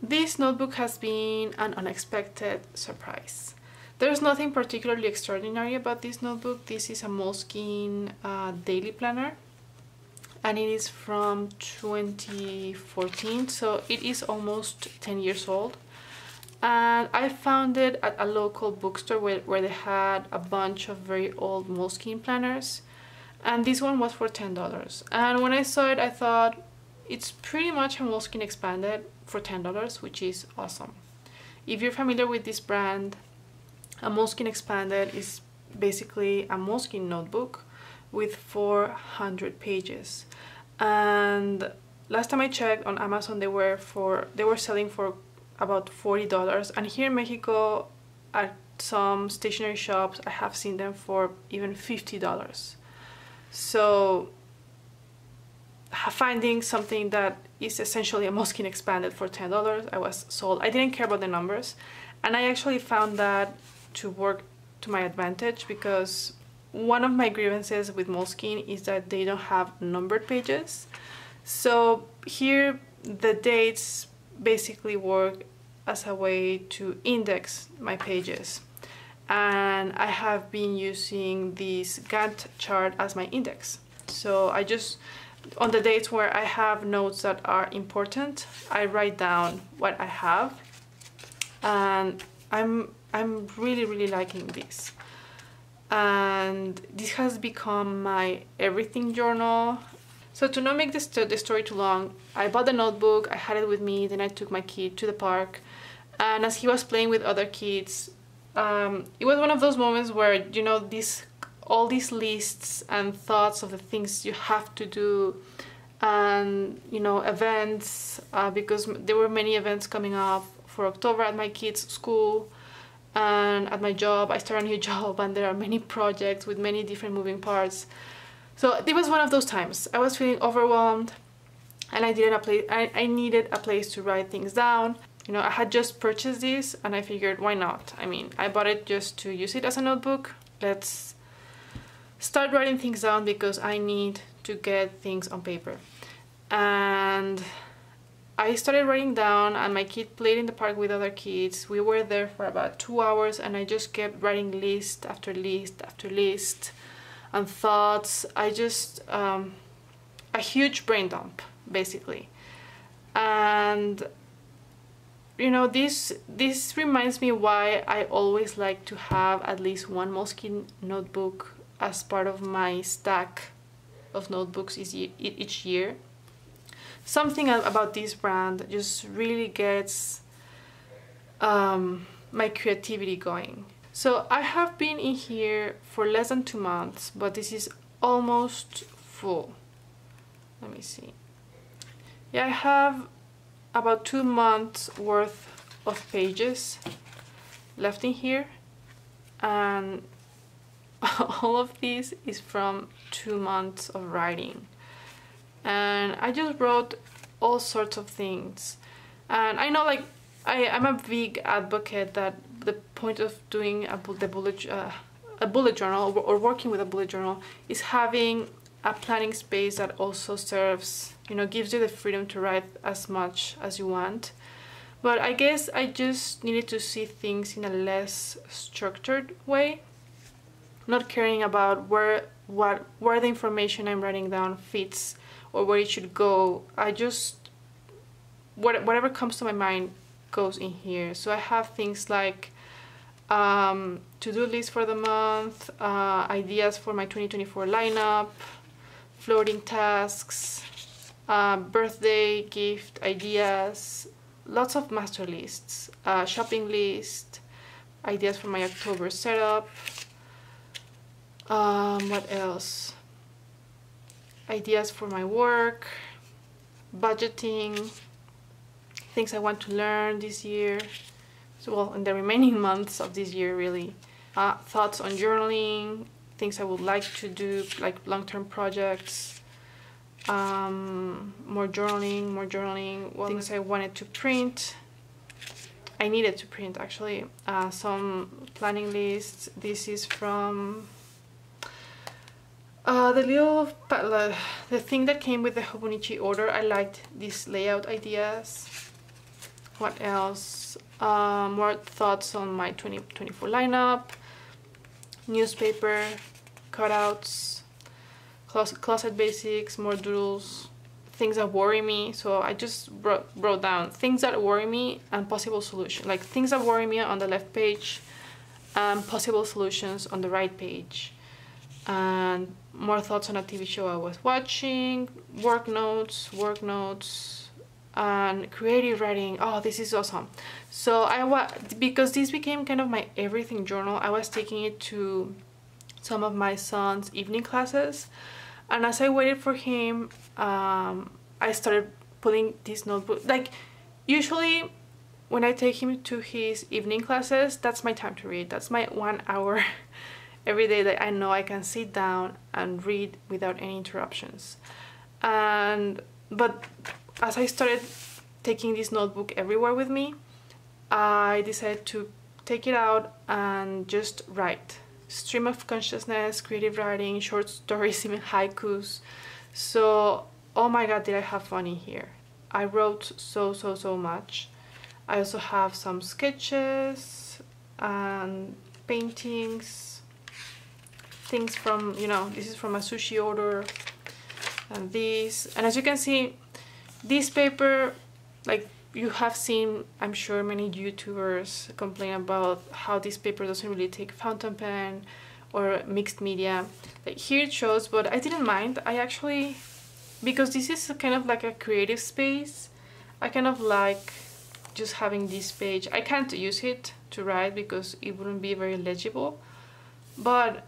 This notebook has been an unexpected surprise. There's nothing particularly extraordinary about this notebook. This is a Moleskine daily planner, and it is from 2014, so it is almost 10 years old. And I found it at a local bookstore where they had a bunch of very old Moleskine planners, and this one was for $10. And when I saw it, I thought it's pretty much a Moleskine expanded for $10, which is awesome. If you're familiar with this brand, a Moleskine expanded is basically a Moleskine notebook with 400 pages. And last time I checked on Amazon, they were selling for about $40, and here in Mexico at some stationery shops I have seen them for even $50. So finding something that is essentially a Moleskine expanded for $10, I was sold. I didn't care about the numbers, and I actually found that to work to my advantage, because one of my grievances with Moleskine is that they don't have numbered pages. So here the dates basically work as a way to index my pages, and I have been using this Gantt chart as my index. So I just, on the dates where I have notes that are important, I write down what I have, and I'm really liking this. And this has become my everything journal. So to not make the story too long, I bought the notebook, I had it with me, then I took my kid to the park, and as he was playing with other kids, it was one of those moments where, you know, all these lists and thoughts of the things you have to do, and, you know, events, because there were many events coming up for October at my kids' school, and at my job. I started a new job, and there are many projects with many different moving parts. So it was one of those times. I was feeling overwhelmed, and I needed a place to write things down. You know, I had just purchased this, and I figured, why not? I mean, I bought it just to use it as a notebook. Let's start writing things down, because I need to get things on paper. And I started writing down, and my kid played in the park with other kids. We were there for about 2 hours, and I just kept writing list after list after list and thoughts. I just a huge brain dump, basically. And you know, this reminds me why I always like to have at least one Moleskine notebook as part of my stack of notebooks each year. Something about this brand just really gets my creativity going. So I have been in here for less than 2 months, but this is almost full. Let me see. Yeah, I have about 2 months worth of pages left in here, and all of this is from 2 months of writing. And I just wrote all sorts of things. And I know, like, I'm a big advocate that the point of doing a bullet journal, or working with a bullet journal, is having a planning space that also serves, you know, gives you the freedom to write as much as you want. But I guess I just needed to see things in a less structured way, not caring about where the information I'm writing down fits or where it should go. I just, whatever comes to my mind goes in here. So I have things like to-do list for the month, ideas for my 2024 lineup, floating tasks, birthday gift ideas, lots of master lists, shopping list, ideas for my October setup, what else? Ideas for my work, budgeting, things I want to learn this year, so, well, in the remaining months of this year, really. Thoughts on journaling, things I would like to do, like long-term projects, more journaling, well, things I wanted to print. I needed to print, actually. Some planning lists. This is from the thing that came with the Hobonichi order. I liked these layout ideas. What else? More thoughts on my 2024 lineup, newspaper, cutouts, closet basics, more doodles, things that worry me. So I just wrote down things that worry me and possible solutions, like things that worry me on the left page and possible solutions on the right page. And more thoughts on a TV show I was watching, work notes, and creative writing. Oh, this is awesome. So because this became kind of my everything journal, I was taking it to some of my son's evening classes, and as I waited for him, I started putting this notebook. Like, usually when I take him to his evening classes, that's my time to read. That's my 1 hour every day that I know I can sit down and read without any interruptions. But as I started taking this notebook everywhere with me, I decided to take it out and just write. Stream of consciousness, creative writing, short stories, even haikus. So, oh my god, did I have fun in here. I wrote so much. I also have some sketches and paintings, things from, you know, this is from a sushi order, and this. And as you can see, this paper, like, you have seen, I'm sure, many YouTubers complain about how this paper doesn't really take fountain pen or mixed media. Like, here it shows, but I didn't mind. I actually, because this is kind of like a creative space, I kind of like just having this page. I can't use it to write because it wouldn't be very legible, but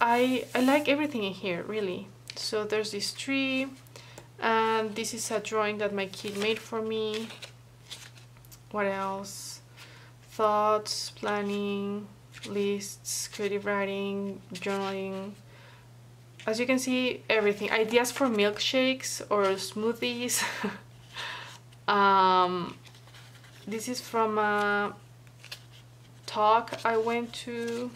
I like everything in here, really. So there's this tree, and this is a drawing that my kid made for me. What else? Thoughts, planning, lists, creative writing, journaling. As you can see, everything. Ideas for milkshakes or smoothies. This is from a talk I went to.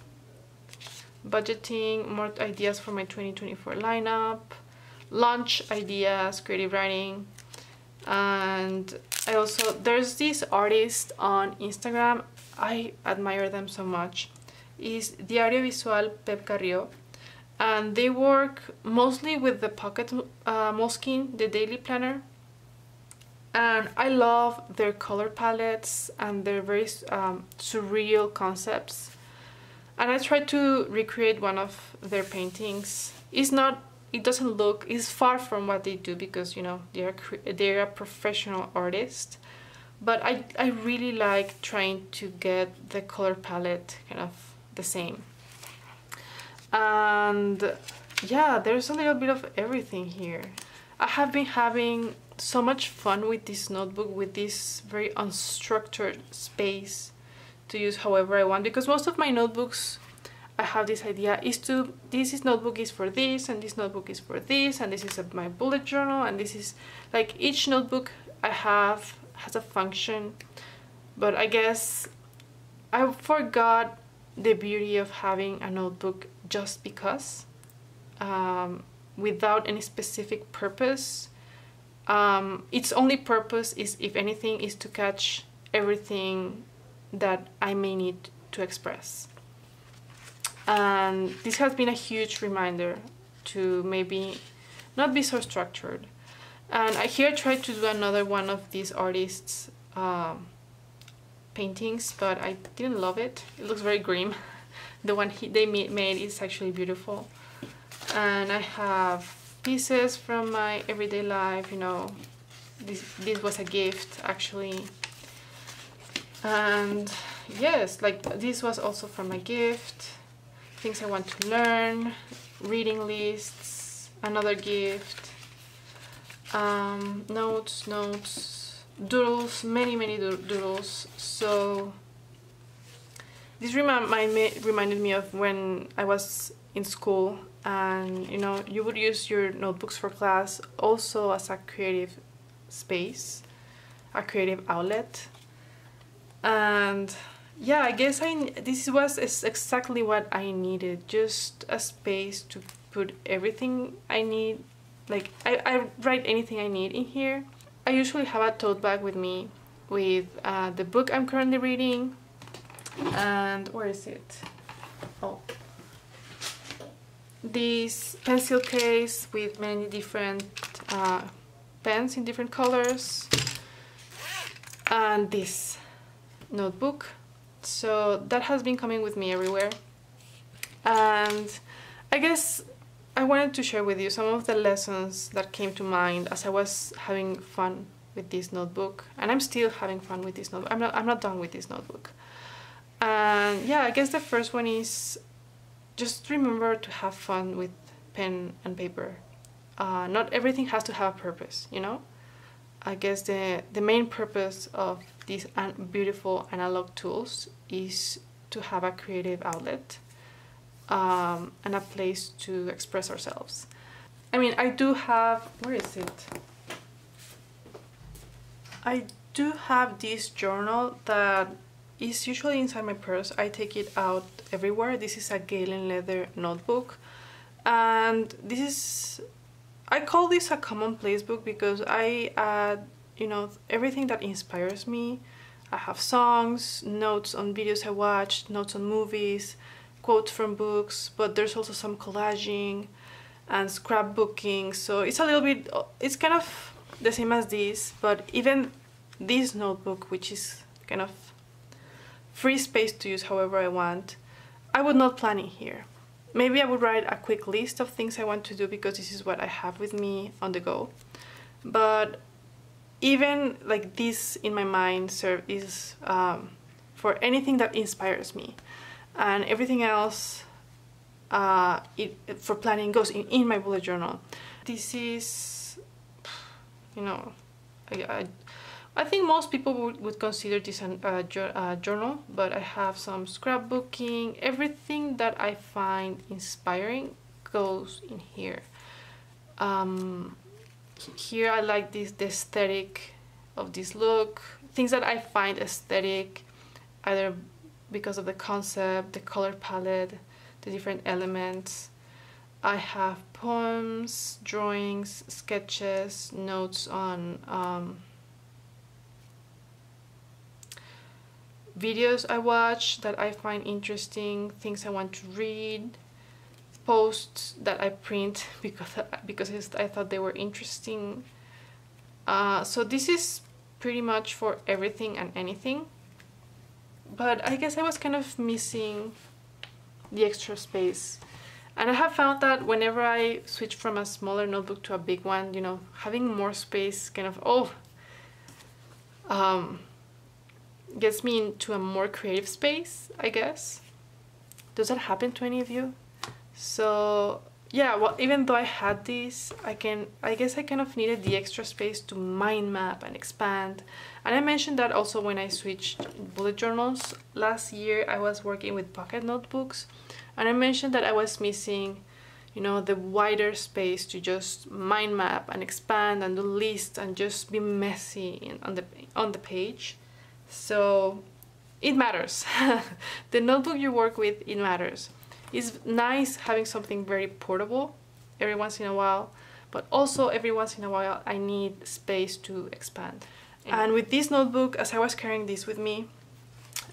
Budgeting, more ideas for my 2024 lineup, lunch ideas, creative writing. And I also, there's this artist on Instagram, I admire them so much, is Diario Visual Pep Carrillo, and they work mostly with the pocket Moleskine, the daily planner, and I love their color palettes and their very surreal concepts. And I tried to recreate one of their paintings. It doesn't look, it's far from what they do because, you know, they're a professional artist. But I really like trying to get the color palette kind of the same. And yeah, there's a little bit of everything here. I have been having so much fun with this notebook, with this very unstructured space to use however I want, because most of my notebooks, I have this idea this notebook is for this, and this notebook is for this, and this is my bullet journal, and this is like, each notebook I have has a function. But I guess I forgot the beauty of having a notebook just because, without any specific purpose. Its only purpose is, if anything, is to catch everything that I may need to express. And this has been a huge reminder to maybe not be so structured. And here I tried to do another one of these artists' paintings, but I didn't love it. It looks very grim. The one they made is actually beautiful. And I have pieces from my everyday life, you know. This was a gift, actually. And yes, like, this was also from a gift. Things I want to learn, reading lists, another gift, notes, doodles, many doodles. So this reminded me of when I was in school, and, you know, you would use your notebooks for class also as a creative space, a creative outlet. And yeah, I guess this was exactly what I needed, just a space to put everything I need. Like, I write anything I need in here. I usually have a tote bag with me with the book I'm currently reading. And where is it? Oh, this pencil case with many different pens in different colors, and this notebook. So that has been coming with me everywhere, and I guess I wanted to share with you some of the lessons that came to mind as I was having fun with this notebook, and I'm still having fun with this notebook. I'm not done with this notebook. And yeah, I guess the first one is just remember to have fun with pen and paper. Not everything has to have a purpose, you know? I guess the main purpose of these beautiful analog tools is to have a creative outlet and a place to express ourselves. I mean, I do have, where is it? I do have this journal that is usually inside my purse. I take it out everywhere. This is a Galen leather notebook, and this is, I call this a commonplace book because I add, you know, everything that inspires me. I have songs, notes on videos I watched, notes on movies, quotes from books, but there's also some collaging and scrapbooking. So it's a little bit, it's kind of the same as this, but even this notebook, which is kind of free space to use however I want, I would not plan it here. Maybe I would write a quick list of things I want to do because this is what I have with me on the go. But even like this in my mind is for anything that inspires me, and everything else for planning goes in my bullet journal. This is, you know, I think most people would consider this a journal, but I have some scrapbooking. Everything that I find inspiring goes in here. Here I like the aesthetic of this look. Things that I find aesthetic, either because of the concept, the color palette, the different elements. I have poems, drawings, sketches, notes on videos I watch that I find interesting, things I want to read, posts that I print because I thought they were interesting. So this is pretty much for everything and anything. But I guess I was kind of missing the extra space. And I have found that whenever I switch from a smaller notebook to a big one, you know, having more space kind of, gets me into a more creative space, I guess. Does that happen to any of you? So yeah, well, even though I had this, I guess I kind of needed the extra space to mind map and expand. And I mentioned that also when I switched bullet journals. Last year I was working with pocket notebooks, and I mentioned that I was missing, you know, the wider space to just mind map and expand and do lists and just be messy on the page. So it matters. The notebook you work with, it matters. It's nice having something very portable every once in a while, but also every once in a while I need space to expand. And with this notebook, as I was carrying this with me,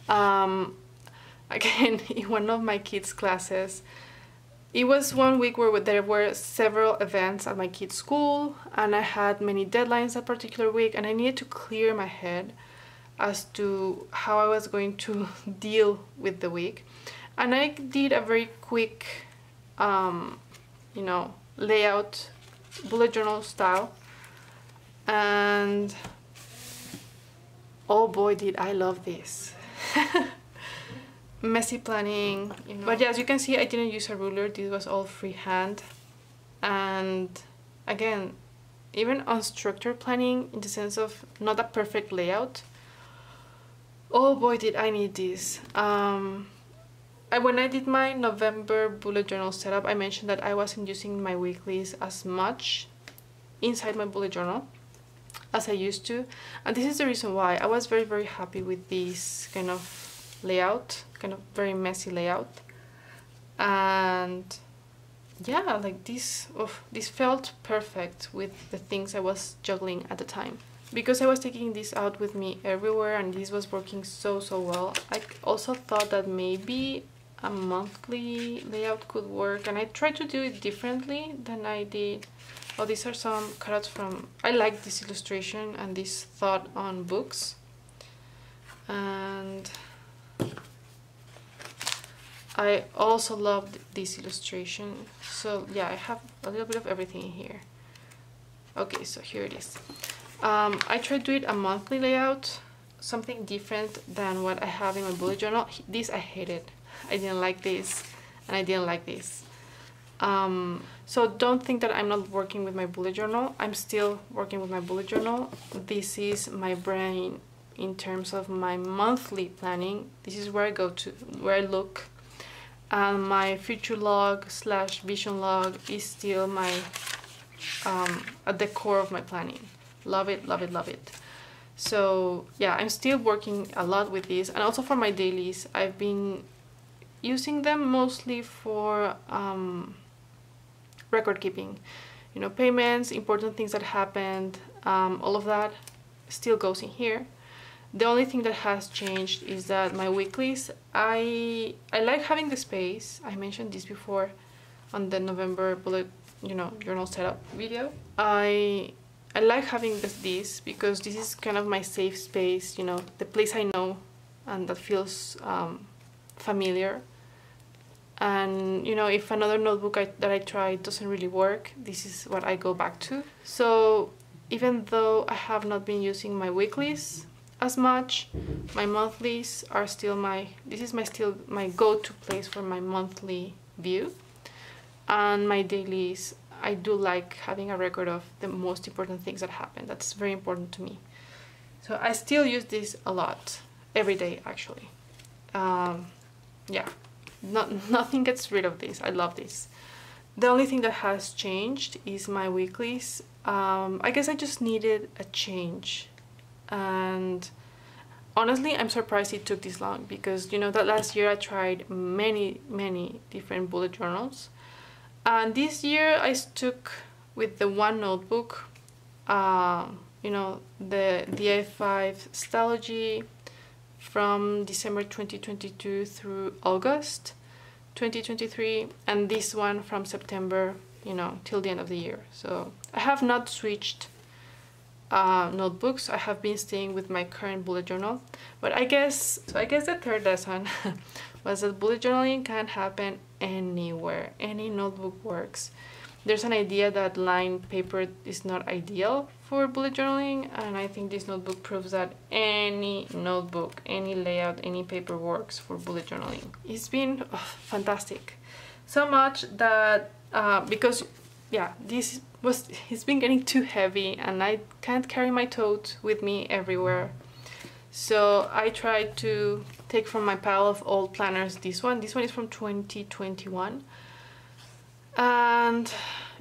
again, in one of my kids' classes, it was one week where there were several events at my kids' school, and I had many deadlines that particular week, and I needed to clear my head as to how I was going to deal with the week. And I did a very quick, you know, layout, bullet journal style, and oh boy did I love this. Messy planning, you know. But yeah, as you can see, I didn't use a ruler. This was all freehand. And again, even unstructured planning, in the sense of not a perfect layout, oh boy did I need this. When I did my November bullet journal setup, I mentioned that I wasn't using my weeklies as much inside my bullet journal as I used to, and this is the reason why. I was very, very happy with this kind of layout, kind of very messy layout. And yeah, like this felt perfect with the things I was juggling at the time. because I was taking this out with me everywhere and this was working so well, I also thought that maybe a monthly layout could work, and I tried to do it differently than I did. Oh, these are some cutouts from, I like this illustration and this thought on books, and I also loved this illustration. So yeah, I have a little bit of everything in here. Okay, so here it is. I tried to do it a monthly layout, something different than what I have in my bullet journal. This I hated. I didn't like this, and I didn't like this. So don't think that I'm not working with my bullet journal. I'm still working with my bullet journal. This is my brain in terms of my monthly planning. This is where I go to, where I look. And my future log / vision log is still my at the core of my planning. Love it, love it, love it. So yeah, I'm still working a lot with this, and also for my dailies. I've been using them mostly for record keeping, you know, payments, important things that happened, all of that still goes in here. The only thing that has changed is that my weeklies, I like having the space. I mentioned this before on the November bullet, you know, journal setup video. I like having this because this is kind of my safe space, you know, the place I know and that feels familiar. And you know, if another notebook that I tried doesn't really work, this is what I go back to. So even though I have not been using my weeklies as much, my monthlies are still still my go-to place for my monthly view. And my dailies, I do like having a record of the most important things that happen. That's very important to me. So I still use this a lot, every day actually. Yeah, nothing gets rid of this. I love this. The only thing that has changed is my weeklies. I guess I just needed a change. And honestly, I'm surprised it took this long, because you know that last year I tried many different bullet journals. And this year I stuck with the one notebook, you know, the A5 Stylogy from December 2022 through August 2023, and this one from September, you know, till the end of the year. So I have not switched notebooks. I have been staying with my current bullet journal. But I guess the third lesson was that bullet journaling can happen anywhere. Any notebook works. There's an idea that lined paper is not ideal for bullet journaling, and I think this notebook proves that any notebook, any layout, any paper works for bullet journaling. It's been fantastic. So much that because yeah, it's been getting too heavy and I can't carry my tote with me everywhere. So I tried to take from my pile of old planners this one. This one is from 2021. And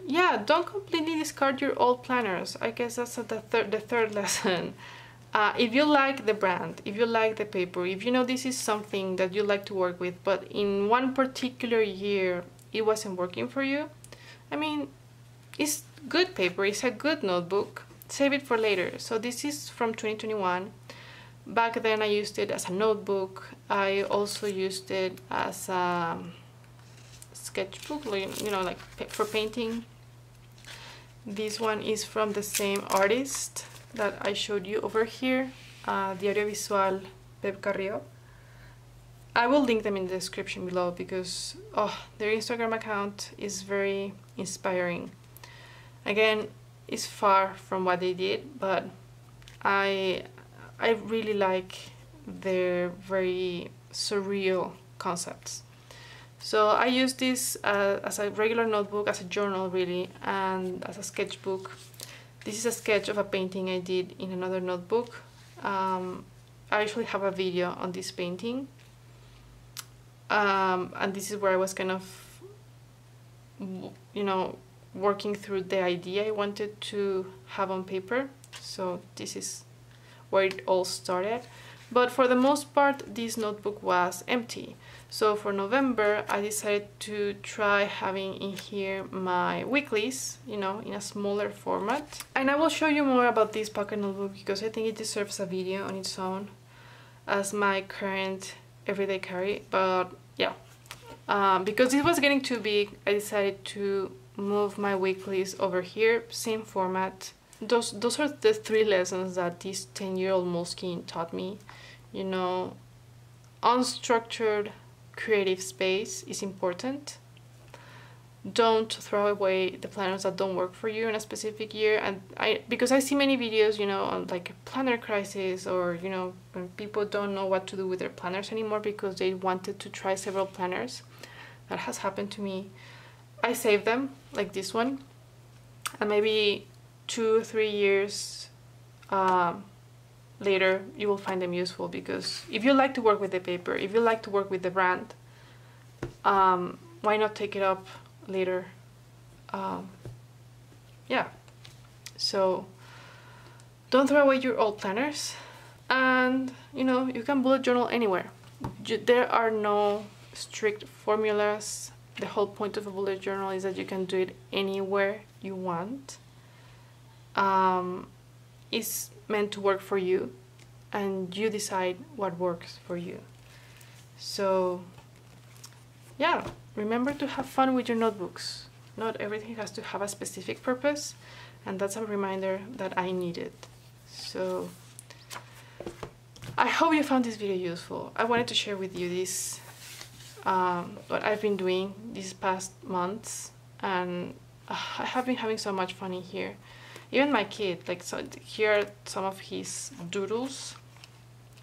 yeah, don't completely discard your old planners. I guess that's the third lesson. If you like the brand, if you like the paper, if you know this is something that you like to work with, but in one particular year it wasn't working for you, I mean, it's good paper, it's a good notebook, save it for later. So this is from 2021. Back then I used it as a notebook. I also used it as a sketchbook, you know, like for painting. This one is from the same artist that I showed you over here, Diario Visual Pep Carrillo. I will link them in the description below because their Instagram account is very inspiring. Again, it's far from what they did, but I really like their very surreal concepts. So I use this as a regular notebook, as a journal really, and as a sketchbook. This is a sketch of a painting I did in another notebook. I actually have a video on this painting. And this is where I was kind of, you know, working through the idea I wanted to have on paper. So this is where it all started. But for the most part, this notebook was empty. So for November, I decided to try having in here my weeklies, you know, in a smaller format. And I will show you more about this pocket notebook because I think it deserves a video on its own as my current everyday carry. But yeah, because it was getting too big, I decided to move my weeklies over here, same format. Those are the 3 lessons that this 10-year-old Moleskine taught me. You know, unstructured creative space is important. Don't throw away the planners that don't work for you in a specific year. And because I see many videos, you know, on like planner crisis, or you know, when people don't know what to do with their planners anymore because they wanted to try several planners. That has happened to me. I save them, like this one, and maybe 2 or 3 years later you will find them useful, because if you like to work with the paper, if you like to work with the brand, why not take it up later? Yeah, so don't throw away your old planners. And you know, you can bullet journal anywhere. There are no strict formulas. The whole point of a bullet journal is that you can do it anywhere you want. It's meant to work for you, and you decide what works for you. So yeah, remember to have fun with your notebooks. Not everything has to have a specific purpose, and that's a reminder that I needed. So I hope you found this video useful. I wanted to share with you this what I've been doing these past months, and I have been having so much fun in here. Even my kid, like, so here are some of his doodles,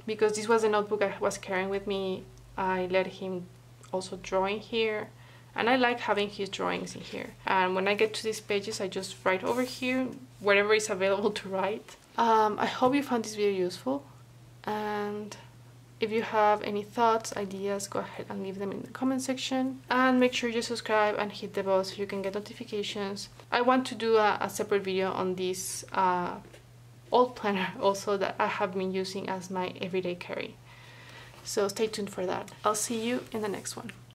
because this was a notebook I was carrying with me. I let him also draw in here, and I like having his drawings in here. And when I get to these pages, I just write over here wherever is available to write. I hope you found this video useful, and if you have any thoughts, ideas, go ahead and leave them in the comment section. And make sure you subscribe and hit the bell so you can get notifications. I want to do a separate video on this old planner also that I have been using as my everyday carry. So stay tuned for that. I'll see you in the next one.